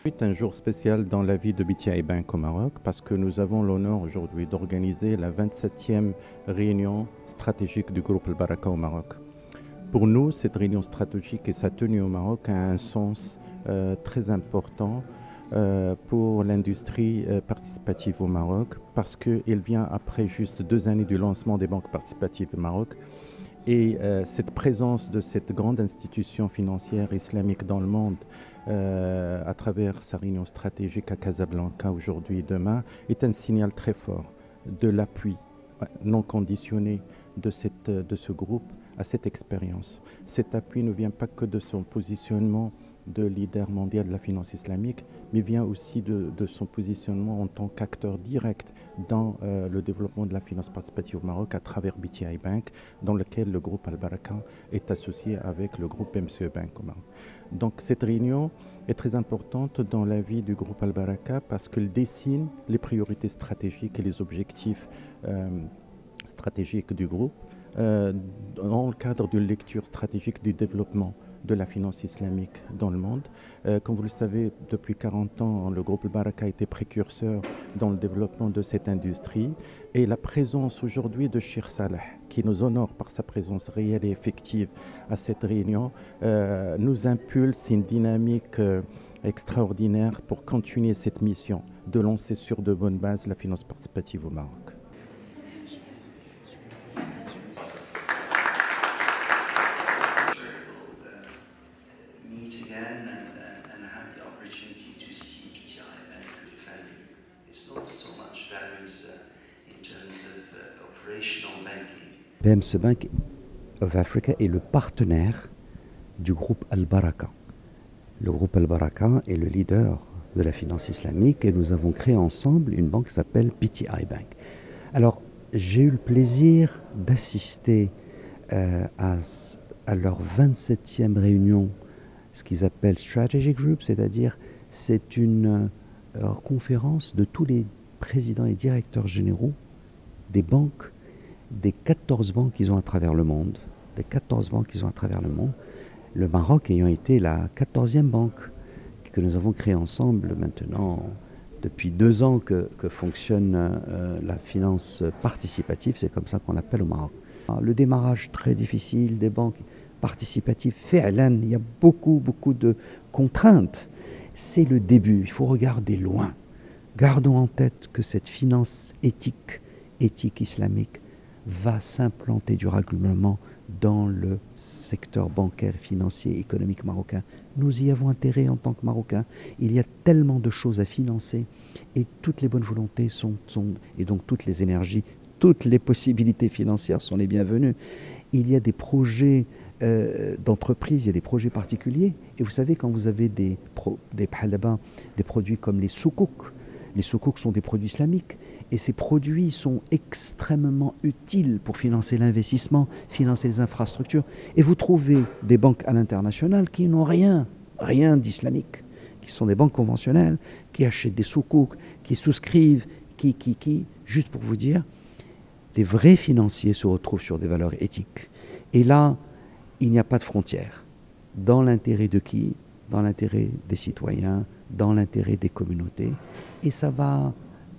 C'est un jour spécial dans la vie de BTI Bank au Maroc parce que nous avons l'honneur aujourd'hui d'organiser la 27e réunion stratégique du groupe Al Baraka au Maroc. Pour nous, cette réunion stratégique et sa tenue au Maroc a un sens très important pour l'industrie participative au Maroc parce qu'elle vient après juste 2 années du lancement des banques participatives au Maroc. Et cette présence de cette grande institution financière islamique dans le monde à travers sa réunion stratégique à Casablanca aujourd'hui et demain est un signal très fort de l'appui non conditionné de ce groupe à cette expérience. Cet appui ne vient pas que de son positionnement de leader mondial de la finance islamique, mais vient aussi de son positionnement en tant qu'acteur direct dans le développement de la finance participative au Maroc à travers BTI Bank, dans lequel le groupe Al Baraka est associé avec le groupe MCE Bank au Maroc. Donc cette réunion est très importante dans la vie du groupe Al Baraka parce qu'elle dessine les priorités stratégiques et les objectifs stratégiques du groupe dans le cadre d'une lecture stratégique du développement de la finance islamique dans le monde. Comme vous le savez, depuis 40 ans, le groupe Al Baraka a été précurseur dans le développement de cette industrie. Et la présence aujourd'hui de Cheikh Salah, qui nous honore par sa présence réelle et effective à cette réunion, nous impulse une dynamique extraordinaire pour continuer cette mission de lancer sur de bonnes bases la finance participative au Maroc. BMC Bank of Africa est le partenaire du groupe Al Baraka. Le groupe Al Baraka est le leader de la finance islamique et nous avons créé ensemble une banque qui s'appelle BTI Bank. Alors, j'ai eu le plaisir d'assister à leur 27e réunion, ce qu'ils appellent Strategy Group, c'est-à-dire c'est une conférence de tous les présidents et directeurs généraux des banques, des 14 banques qu'ils ont à travers le monde, le Maroc ayant été la 14e banque que nous avons créée ensemble maintenant depuis 2 ans que fonctionne la finance participative, c'est comme ça qu'on l'appelle au Maroc. Le démarrage très difficile des banques participatives, il y a beaucoup de contraintes. C'est le début, il faut regarder loin. Gardons en tête que cette finance éthique islamique va s'implanter durablement dans le secteur bancaire, financier, économique marocain. Nous y avons intérêt en tant que Marocains. Il y a tellement de choses à financer et toutes les bonnes volontés et donc toutes les énergies, toutes les possibilités financières sont les bienvenues. Il y a des projets d'entreprise, il y a des projets particuliers. Et vous savez, quand vous avez des produits comme les soukouks sont des produits islamiques. Et ces produits sont extrêmement utiles pour financer l'investissement, financer les infrastructures. Et vous trouvez des banques à l'international qui n'ont rien d'islamique, qui sont des banques conventionnelles, qui achètent des soukouks, qui souscrivent, juste pour vous dire, les vrais financiers se retrouvent sur des valeurs éthiques. Et là, il n'y a pas de frontières. Dans l'intérêt de qui? Dans l'intérêt des citoyens, dans l'intérêt des communautés. Et ça va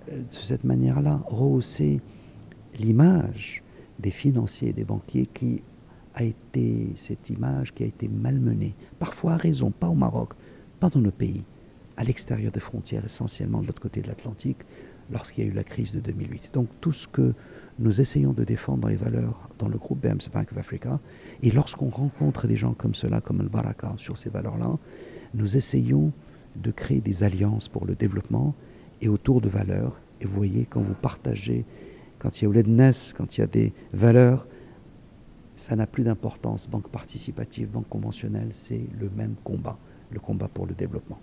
de cette manière-là, rehausser l'image des financiers et des banquiers cette image qui a été malmenée, parfois à raison, pas au Maroc, pas dans nos pays, à l'extérieur des frontières, essentiellement de l'autre côté de l'Atlantique, lorsqu'il y a eu la crise de 2008. Donc tout ce que nous essayons de défendre dans les valeurs, dans le groupe BMC Bank of Africa, et lorsqu'on rencontre des gens comme cela, comme Al Baraka, sur ces valeurs-là, nous essayons de créer des alliances pour le développement et autour de valeurs. Et vous voyez, quand vous partagez, quand il y a Oulednes, quand il y a des valeurs, ça n'a plus d'importance. Banque participative, banque conventionnelle, c'est le même combat, le combat pour le développement.